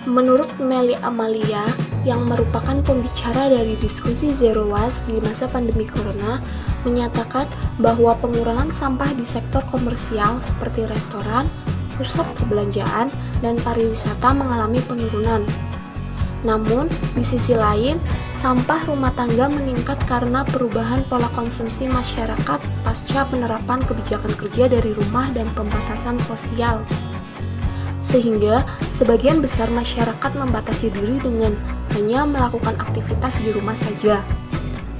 Menurut Melly Amalia, yang merupakan pembicara dari diskusi Zero Waste di masa pandemi Corona, menyatakan bahwa pengurangan sampah di sektor komersial seperti restoran, pusat perbelanjaan, dan pariwisata mengalami penurunan. Namun, di sisi lain, sampah rumah tangga meningkat karena perubahan pola konsumsi masyarakat pasca penerapan kebijakan kerja dari rumah dan pembatasan sosial. Sehingga, sebagian besar masyarakat membatasi diri dengan hanya melakukan aktivitas di rumah saja.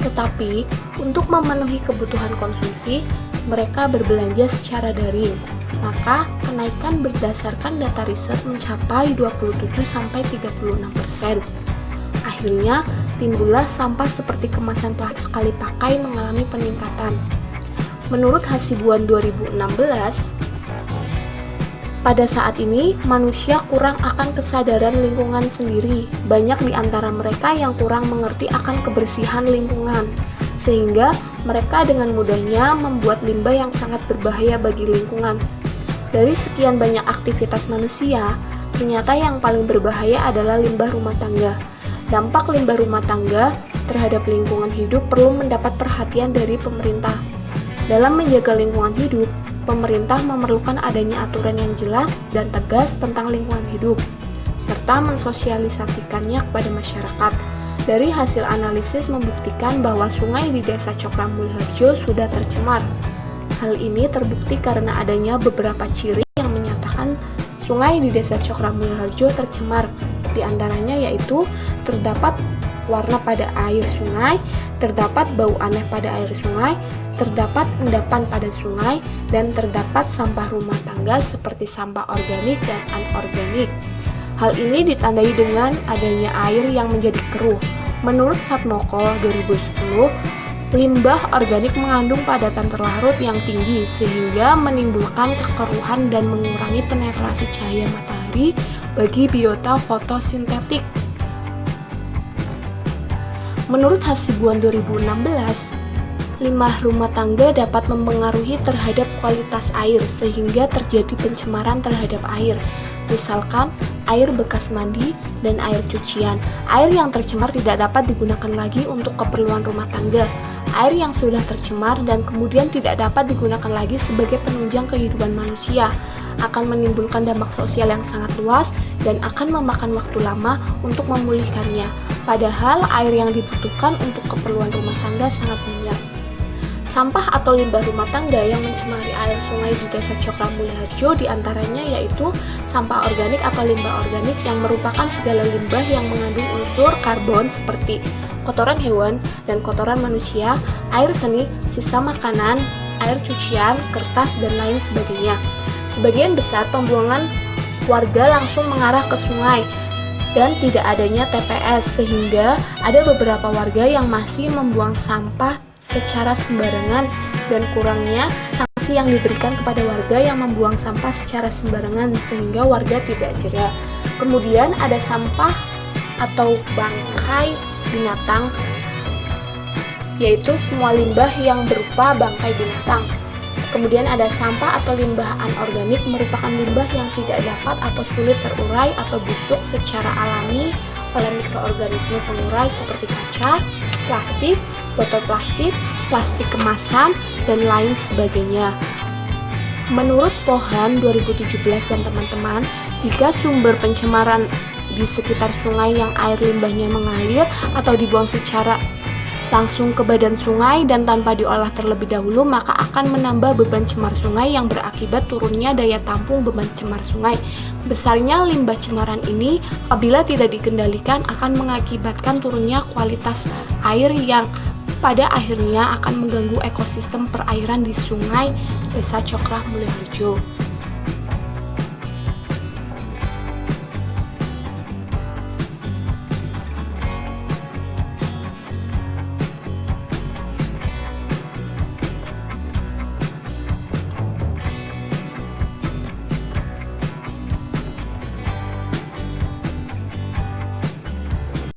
Tetapi, untuk memenuhi kebutuhan konsumsi, mereka berbelanja secara daring. Maka, kenaikan berdasarkan data riset mencapai 27-36%. Akhirnya, timbullah sampah seperti kemasan plastik sekali pakai mengalami peningkatan. Menurut Hasibuan 2016, pada saat ini, manusia kurang akan kesadaran lingkungan sendiri. Banyak di antara mereka yang kurang mengerti akan kebersihan lingkungan, sehingga mereka dengan mudahnya membuat limbah yang sangat berbahaya bagi lingkungan. Dari sekian banyak aktivitas manusia, ternyata yang paling berbahaya adalah limbah rumah tangga. Dampak limbah rumah tangga terhadap lingkungan hidup perlu mendapat perhatian dari pemerintah. Dalam menjaga lingkungan hidup, pemerintah memerlukan adanya aturan yang jelas dan tegas tentang lingkungan hidup, serta mensosialisasikannya kepada masyarakat. Dari hasil analisis membuktikan bahwa sungai di Desa Cokram Mulyoharjo sudah tercemar. Hal ini terbukti karena adanya beberapa ciri yang menyatakan sungai di Desa Cokram Mulyoharjo tercemar. Di antaranya yaitu terdapat warna pada air sungai, terdapat bau aneh pada air sungai, terdapat endapan pada sungai, dan terdapat sampah rumah tangga seperti sampah organik dan anorganik. Hal ini ditandai dengan adanya air yang menjadi keruh. Menurut Satmoko 2010, limbah organik mengandung padatan terlarut yang tinggi sehingga menimbulkan kekeruhan dan mengurangi penetrasi cahaya matahari bagi biota fotosintetik. Menurut Hasibuan 2016, limbah rumah tangga dapat mempengaruhi terhadap kualitas air sehingga terjadi pencemaran terhadap air. Misalkan, air bekas mandi dan air cucian. Air yang tercemar tidak dapat digunakan lagi untuk keperluan rumah tangga. Air yang sudah tercemar dan kemudian tidak dapat digunakan lagi sebagai penunjang kehidupan manusia akan menimbulkan dampak sosial yang sangat luas dan akan memakan waktu lama untuk memulihkannya. Padahal air yang dibutuhkan untuk keperluan rumah tangga sangat banyak. Sampah atau limbah rumah tangga yang mencemari air sungai di Desa Cokram Mulyoharjo diantaranya yaitu sampah organik atau limbah organik yang merupakan segala limbah yang mengandung unsur karbon seperti kotoran hewan dan kotoran manusia, air seni, sisa makanan, air cucian, kertas, dan lain sebagainya. Sebagian besar pembuangan warga langsung mengarah ke sungai dan tidak adanya TPS sehingga ada beberapa warga yang masih membuang sampah secara sembarangan dan kurangnya sanksi yang diberikan kepada warga yang membuang sampah secara sembarangan sehingga warga tidak jera. Kemudian ada sampah atau bangkai binatang, yaitu semua limbah yang berupa bangkai binatang. Kemudian ada sampah atau limbah anorganik merupakan limbah yang tidak dapat atau sulit terurai atau busuk secara alami oleh mikroorganisme pengurai seperti kaca, plastik, botol plastik, plastik kemasan, dan lain sebagainya. Menurut Pohan 2017 dan teman-teman, jika sumber pencemaran di sekitar sungai yang air limbahnya mengalir atau dibuang secara langsung ke badan sungai dan tanpa diolah terlebih dahulu, maka akan menambah beban cemar sungai yang berakibat turunnya daya tampung beban cemar sungai. Besarnya limbah cemaran ini apabila tidak dikendalikan akan mengakibatkan turunnya kualitas air yang pada akhirnya akan mengganggu ekosistem perairan di sungai Desa Cokram Mulyoharjo.